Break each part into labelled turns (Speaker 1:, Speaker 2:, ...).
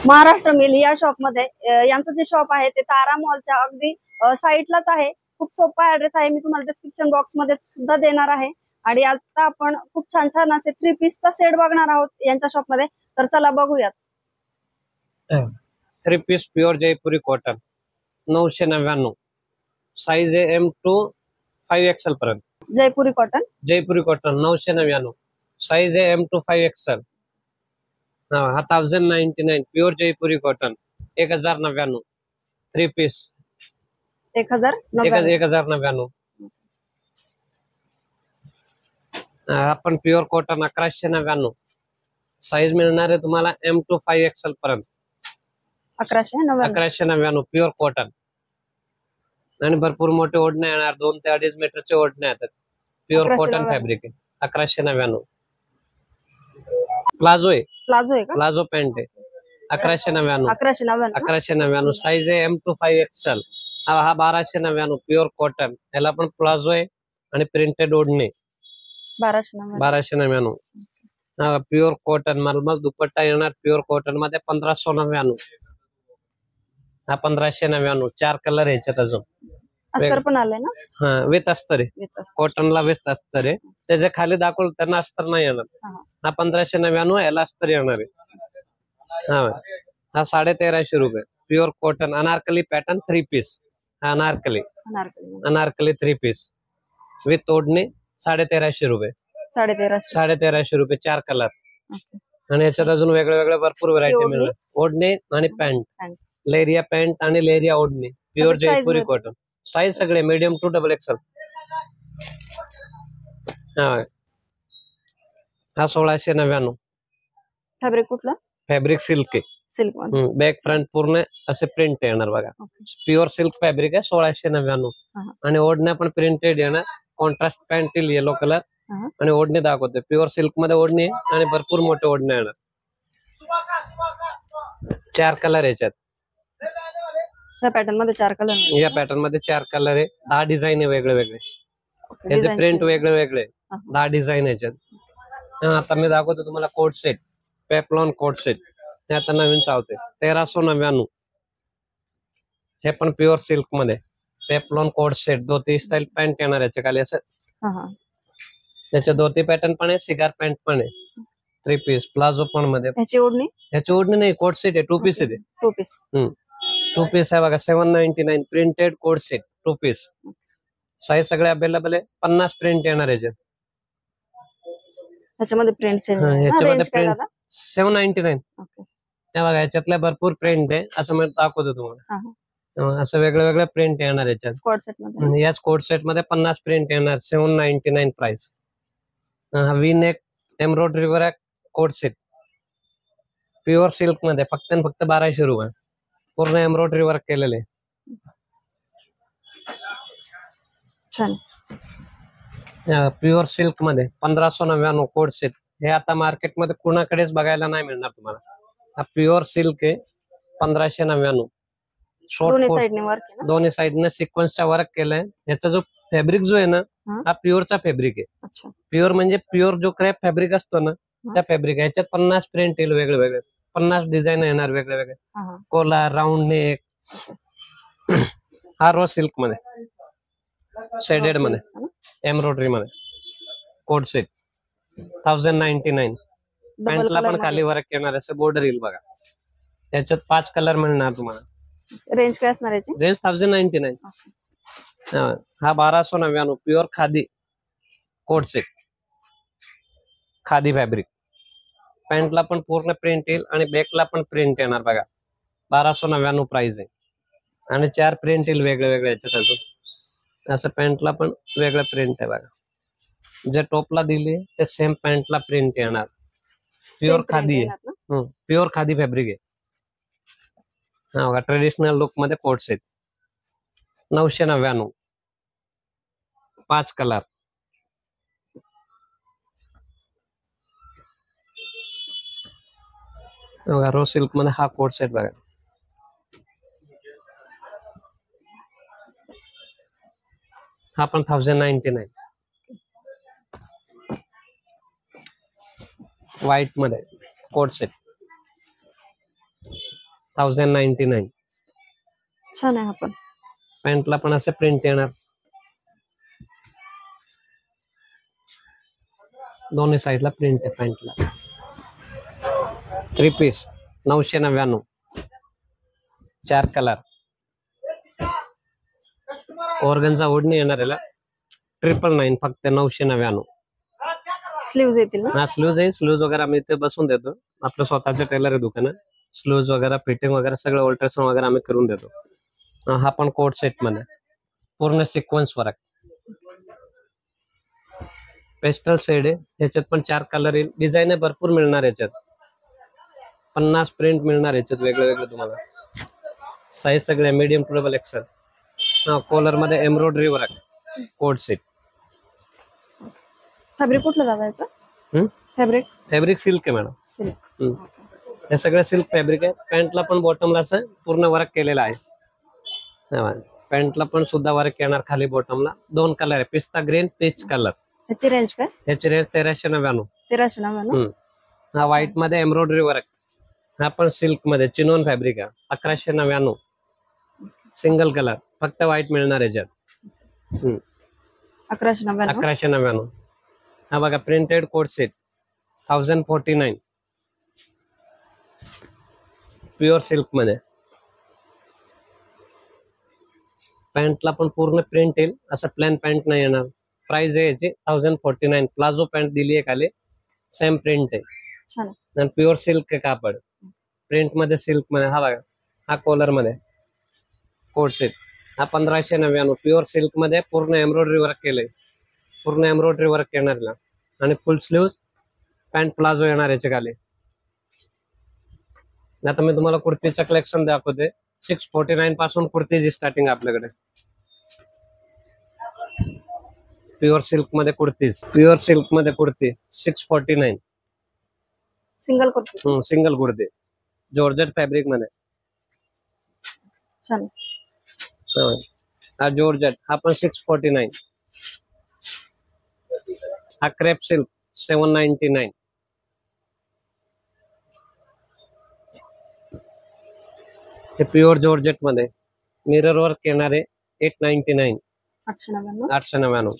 Speaker 1: Maharashtra mill या shop मध्ये यांचं जे शॉप आहे ते तारा मॉलच्या अगदी साईडलाच आहे। खूप सोपा ऍड्रेस आहे, मी तुम्हाला डिस्क्रिप्शन बॉक्स मध्ये सुद्धा देणार आहे। आणि आता आपण खूप छान छान असे 3 पीसचा सेट बघणार आहोत यांच्या शॉप मध्ये, तर चला बघूयात।
Speaker 2: 3 पीस प्युअर जयपुरी कॉटन 999, साइज आहे M to 5XL पर्यंत।
Speaker 1: जयपुरी कॉटन
Speaker 2: 999, साइज आहे M to 5XL। हा 1099 प्युअर जयपुरी कॉटन 1099, 3 पीस 1099। आपण प्युअर कॉटन 1199, साइज मिळणार आहे तुम्हाला M to 5XL पर्यंत। 1199 प्युअर कॉटन। आणि भरपूर मोठे ओढणे येणार, 2 ते 2.5 मीटरचे ओढणे येतात। प्युअर कॉटन फॅब्रिक आहे 1199। प्लाझो आहे, प्लाझो पॅन्ट आहे 1199। साइज आहे M to 5XL। हा 1299 प्युअर कॉटन, याला पण प्लाझो आहे आणि प्रिंटेड ओढणे 1299। हा प्युअर कॉटन मलमल दुपट्टा येणार प्युअर कॉटन मध्ये 1599। हा 1599, 4 कलर याच्यात अजून
Speaker 1: अस्तर पण आलंय ना।
Speaker 2: हा विथ अस्तर आहे, कॉटनला विथ अस्तर आहे। त्याच्या खाली दाखवलं त्यांना अस्तर नाही येणार। हा 1599, याला अस्तर येणार आहे। हा 1350 रुपये pure cotton anarkali pattern 3 piece. हा अनारकली 3 पीस विथ ओढणी 1350 रुपये। 1350 रुपये, 4 कलर। आणि याच्यात अजून वेगळे भरपूर व्हरायटी मिळणार। ओढणी आणि पॅन्ट, लेरिया पॅन्ट आणि लेरिया ओढणी, प्युअर जयपुरी कॉटन। साइज सगळे मीडियम टू XXL। हा 1699।
Speaker 1: फॅब्रिक कुठला?
Speaker 2: फॅब्रिक सिल्क आहे, बॅक फ्रंट पूर्ण असे प्रिंट येणार बघा। प्युअर सिल्क फॅब्रिक आहे 1699। आणि ओढण्या पण प्रिंटेड येणार, कॉन्ट्रास्ट पॅन्ट येईल येलो कलर आणि ओढणी दाखवते। प्युअर सिल्क मध्ये ओढणी आणि भरपूर मोठे ओढणे येणार, 4 कलर याच्यात।
Speaker 1: या पॅटर्न मध्ये 4 कलर,
Speaker 2: या पॅटर्न मध्ये 4 कलर आहे, 10 डिझाईन आहे वेगळे, याचे प्रिंट वेगळे 10 डिझाईन याच्यात। आता मी दाखवतो तुम्हाला coat set, peplum coat set, हे आता नवीन चालते 1399। हे पण प्युअर सिल्क मध्ये पेप्लॉन कोट सेट, धोती स्टाईल पॅन्ट येणार याच्या खाली असं। त्याच्या धोती पॅटर्न पण आहे, सिगार पॅन्ट पण आहे, 3 पीस प्लाझो पण मध्ये। याची ओढणी नाही, कोट सेट आहे, 2 पीस आहे ते। 2 पीस आहे बघा 799, printed coat set 2 piece. Size सगळे अवेलेबल आहे, 50 प्रिंट येणार याच्यात।
Speaker 1: याच्यामध्ये प्रिंट
Speaker 2: 799। हे बघा याच्यातल्या भरपूर प्रिंट आहे, असं मी दाखवतो तुम्हाला। असं वेगळे प्रिंट येणार याच्यात। याच कोट सेट मध्ये 50 प्रिंट येणार, 799 प्राइस। वी नेक एम्ब्रॉयडरी वर कोट सेट प्युअर सिल्क मध्ये फक्त 1200 रुपये, पूर्ण एम्ब्रॉयडरी वर्क केलेले। प्युअर सिल्क मध्ये 1599 कोट सेट। हे आता मार्केट मध्ये कुणाकडेच बघायला नाही मिळणार तुम्हाला। हा प्युअर सिल्क आहे 1599। दोन्ही साइडने सिक्वेन्सचा वर्क केलाय। याचा जो फॅब्रिक जो आहे ना, हा प्युअरचा फॅब्रिक आहे। प्युअर म्हणजे प्युअर जो क्रेप फॅब्रिक असतो ना, त्या फॅब्रिक आहे। याच्यात 50 प्रिंट येईल वेगळे, 50 डिझाईन येणार वेगळे, कोला राऊंड नेक। हा रो सिल्क मध्ये, शेडेड मध्ये, एम्ब्रॉयडरी मध्ये कोट सेट 1099। पॅन्टला पण खाली वर्क येणार, असं बॉर्डर येईल बघा। याच्यात 5 कलर मिळणार तुम्हाला।
Speaker 1: रेंज काय असणार याची?
Speaker 2: रेंज 1099। हा 1299 pure khadi coat set, khadi fabric. पॅन्टला पण पूर्ण प्रिंट येईल आणि बॅकला पण प्रिंट येणार बघा, 1299 प्राइस आहे। आणि 4 प्रिंट येईल वेगळे याच्यात अजून। असं पॅन्टला पण वेगळं प्रिंट आहे बघा, जे टॉपला दिली ते सेम पॅन्टला प्रिंट येणार। प्युअर खादी आहे, प्युअर खादी फॅब्रिक आहे। हा बघा ट्रेडिशनल लुक मध्ये कोट सेट 999, 5 कलर। बघा रो सिल्क मध्ये हा कोट सेट बघा, हा पण 1099। व्हाईट मध्ये कोट सेट। 1099.
Speaker 1: छान आहे हा पण.
Speaker 2: पॅन्टला पण असं प्रिंट येणार, दोन्ही साईडला प्रिंट आहे पॅन्टला. 3 पीस 999, 4 कलर. ऑर्गनचा ओढणी येणार याला 999, फक्त 999.
Speaker 1: स्लीव्ज येतील ना?
Speaker 2: हा स्लूज आहे, स्लूज वगैरे आम्ही इथे बसून देतो. आपलं स्वतःचं टेलर आहे दुकान. स्लूज वगैरे फिटिंग वगैरे सगळं अल्ट्रासाउंड वगैरे आम्ही करून देतो. हा पण कोट सेट मध्ये पूर्ण सिक्वेन्स वर्क, पेस्टल शेड आहे. ह्याच्यात पण 4 कलर येईल. डिझाईन भरपूर मिळणार याच्यात, 50 प्रिंट मिळणार याच्यात वेगळे वेगळे तुम्हाला. साईज सगळे मीडियम टू डबल एक्सेल. हा कॉलर मध्ये embroidery work, coat set.
Speaker 1: Fabric कुठलं दादा याचं? फॅब्रिक
Speaker 2: फॅब्रिक सिल्क आहे मॅडम.
Speaker 1: सिल्क.
Speaker 2: हे सगळं सिल्क फॅब्रिक आहे. पॅन्टला पण बॉटमला असं पूर्ण वर्क केलेलं आहे. पॅन्टला पण सुद्धा वर्क येणार खाली बॉटमला. 2 कलर आहे, पिस्ता ग्रीन, पीच कलर.
Speaker 1: ह्याची रेंज काय?
Speaker 2: ह्याची रेंज 1399.
Speaker 1: 1399.
Speaker 2: हा व्हाईट मध्ये एम्ब्रॉयडरी वर्क. हा पण सिल्क मध्ये चिनोन फॅब्रिक आहे. 1199, सिंगल कलर, फक्त व्हाईट मिळणार याच्यात.
Speaker 1: 1199.
Speaker 2: 1199. हा बघा printed coat set 1049, pure silk मध्ये. पॅन्टला पण पूर्ण प्रिंट येईल, असं प्लॅन पॅन्ट नाही येणार. प्राइस आहे याची 1049. प्लाझो पॅन्ट दिली आहे खाली, सेम प्रिंट आहे.
Speaker 1: छान.
Speaker 2: आणि प्युअर सिल्क आहे कापड, प्रिंट मध्ये सिल्क मध्ये. हा बघा हा कॉलर मध्ये कोट सेट, हा 1599, प्युअर सिल्क मध्ये पूर्ण एम्ब्रॉयडरी वर्क केलंय. पूर्ण एम्ब्रॉयडरी वर्क येणार ना. आणि फुल स्लीव पॅन्ट प्लाझो येणार याच्या खाली. आता मी तुम्हाला कुर्तीचं कलेक्शन दाखवते. 649 पासून कुर्तीची स्टार्टिंग आपल्याकडे. प्युअर सिल्क मध्ये कुर्तीज, प्युअर सिल्क मध्ये kurti 649.
Speaker 1: Single kurti.
Speaker 2: Single kurti georgette fabric मध्ये.
Speaker 1: छान.
Speaker 2: हा जॉर्जेट, हा पण 649. हा क्रेप सिल्क 799. हे प्युअर जॉर्जेट मध्ये मिरर वर्क येणारे 899.
Speaker 1: 899.
Speaker 2: 899.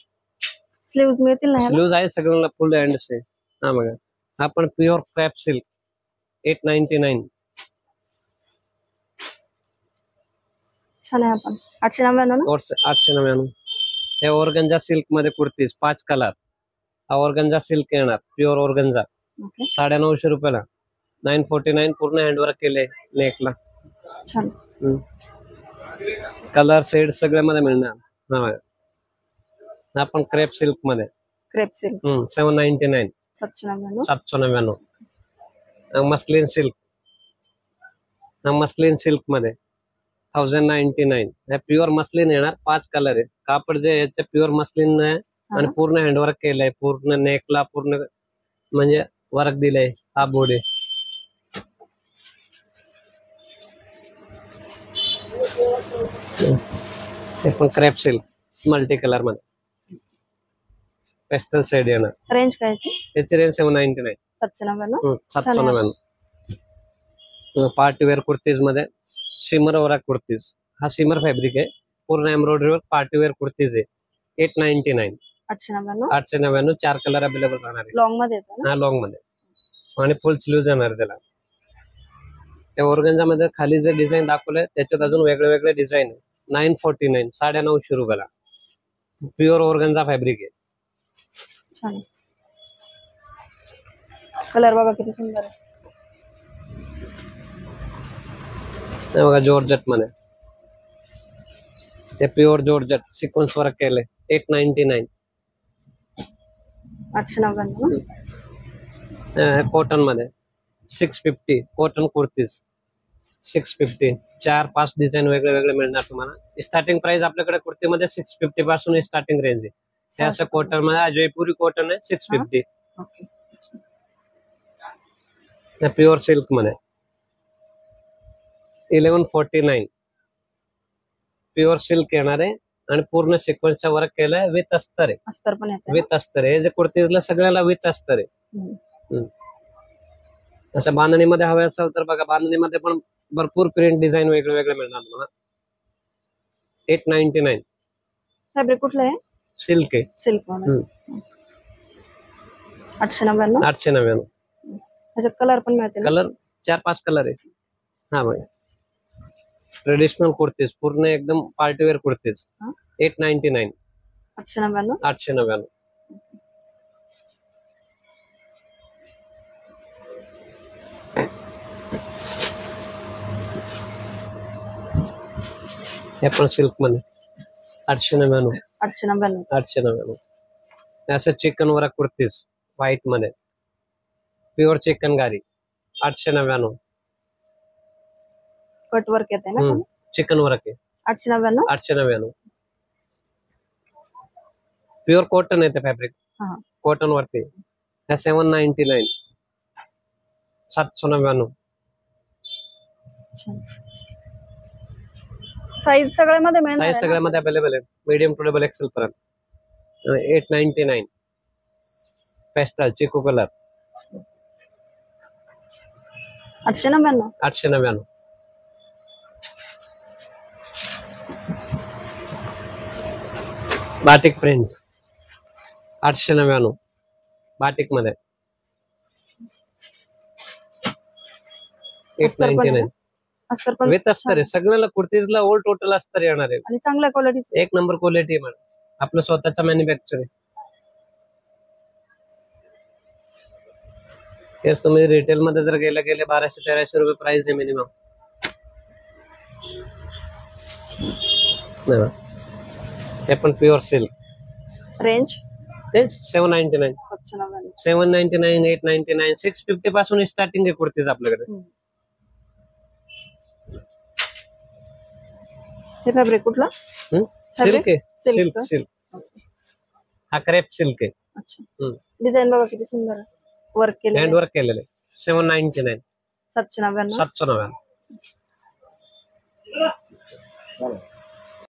Speaker 1: स्लीव्ज मिळतील ना?
Speaker 2: स्लीव्ज आहे सगळ्यांना, फुल हँड्स आहे. हा बघा हा पण प्युअर क्रेप सिल्क 899.
Speaker 1: छान आहे आपण. 899 ना?
Speaker 2: 899. हे ऑर्गन्झा सिल्क मध्ये कुर्तीज 5 कलर. हा ऑर्गन्झा सिल्क येणार, प्युअर ऑर्गन्झा. 950 रुपयाला. 949 पूर्ण हँडवर्क केले नेकला.
Speaker 1: छान.
Speaker 2: कलर शेड सगळ्यामध्ये मिळणार. हा पण क्रेप सिल्क मध्ये,
Speaker 1: क्रेप सिल्क
Speaker 2: 799. 799. मस्लिन सिल्क, हा मस्लिन सिल्क मध्ये 1099. हे प्युअर मस्लिन येणार, 5 कलर आहे. कापड जे याचे प्युअर मस्लिन आहे आणि पूर्ण हँडवर्क केलंय. पूर्ण नेकला पूर्ण म्हणजे वर्क दिलंय. हा बॉडी. हे पण क्रेप सिल्क मल्टी कलर मध्ये, पेस्टल शेड येणार.
Speaker 1: रेंज काय याची?
Speaker 2: त्याची रेंज 799.
Speaker 1: 799.
Speaker 2: 799. पार्टी वेअर कुर्तीज मध्ये शिमर वर्क कुर्तीज. हा शिमर फॅब्रिक आहे, पूर्ण एम्ब्रॉयडरी वर पार्टी वेअर कुर्तीज आहे. 899.
Speaker 1: 899.
Speaker 2: 899. 4 कलर अवेलेबल राहणार आहे.
Speaker 1: लॉंग मध्ये येतं ना?
Speaker 2: हा लॉंग मध्ये, आणि फुल स्लीव्ज येणार त्याला. त्या ऑर्गन्झा मध्ये खाली जे डिझाईन दाखवलंय त्याच्यात अजून वेगळे वेगळे डिझाईन आहे. 949, 950 रुपयाला. प्युअर ऑर्गन्झा फॅब्रिक आहे.
Speaker 1: छान. कलर बघा किती सुंदर आहे.
Speaker 2: हे बघा जॉर्जेट मध्ये, ते प्युअर जॉर्जेट सिक्वेन्स वर्क केले 899.
Speaker 1: 899.
Speaker 2: कॉटन मध्ये 650. कॉटन कुर्तीज 650. 4-5 डिझाईन वेगळे वेगळे मिळणार तुम्हाला. स्टार्टिंग प्राइस आपल्याकडे कुर्तीमध्ये 650 पासून स्टार्टिंग रेंज आहे. हे असं कॉटन मध्ये जयपुरी कॉटन आहे 650. प्युअर सिल्क मध्ये 1149. प्युअर सिल्क येणार आहे आणि पूर्ण सिक्वेन्सचा वर्क केलाय विथ अस्तर आहे.
Speaker 1: अस्तर पण येतं.
Speaker 2: विथ अस्तर आहे. हे जे कुर्तीजला सगळ्याला विथ अस्तर आहे. असं बांधणीमध्ये हवे असेल तर बघा, बांधणीमध्ये पण भरपूर प्रिंट डिझाईन वेगळे वेगळे मिळणार तुम्हाला. 899
Speaker 1: फॅब्रिक कुठलं आहे?
Speaker 2: सिल्क आहे.
Speaker 1: सिल्क मध्ये 899.
Speaker 2: 899
Speaker 1: त्याच्यात कलर पण मिळते ना?
Speaker 2: कलर 4-5 कलर आहे. हा बघा ट्रेडिशनल कुर्तीज पूर्ण एकदम पार्टीवेअर कुर्तीज. 899
Speaker 1: 899.
Speaker 2: 899 हे पण सिल्क मध्ये 899
Speaker 1: 899.
Speaker 2: 899 असं चिकन वर्क कुर्तीज व्हाईट मध्ये प्युअर चिकन गारी 899
Speaker 1: कट वर्क येते ना?
Speaker 2: चिकन वर्क आहे
Speaker 1: 899.
Speaker 2: 899 प्युअर कॉटन आहे ते फॅब्रिक.
Speaker 1: हा.
Speaker 2: कॉटन वरती 799 799
Speaker 1: साईज सगळ्यामध्ये मिळणार
Speaker 2: साईज
Speaker 1: आहे ना?
Speaker 2: सगळ्यामध्ये अवेलेबल आहे मीडियम टू डबल एक्सेल पर्यंत. 899 पेस्टल चिकू कलर
Speaker 1: 899.
Speaker 2: 899 बाटिक प्रिंट 899 बाटिक मध्ये 899
Speaker 1: अस्तर पण
Speaker 2: विथ अस्तर आहे. सगळ्याला कुर्तीजला ओल्ड टोटल अस्तर येणार आहे.
Speaker 1: आणि चांगल्या क्वालिटीचे.
Speaker 2: एक नंबर क्वालिटी मॅडम आपलं स्वतःचा मॅन्युफॅक्चर आहे. तेच तुम्ही रिटेल मध्ये जर गेले 1200-1300 रुपये प्राइस आहे मिनिमम. हे पण प्युअर सिल्क
Speaker 1: रेंज
Speaker 2: तेच 799
Speaker 1: 799.
Speaker 2: 799 899 650 पासून स्टार्टिंग आहे कुर्तीज आपल्याकडे.
Speaker 1: हे फॅब्रिक कुठलं?
Speaker 2: सिल्क आहे सिल्क
Speaker 1: सिल्क.
Speaker 2: सिल्क हा क्रेप सिल्क आहे.
Speaker 1: अच्छा डिझाईन बघा किती सुंदर आहे. वर्क केलेलं
Speaker 2: हँड
Speaker 1: आहे.
Speaker 2: वर्क केलेलं आहे. 799
Speaker 1: 799.
Speaker 2: 799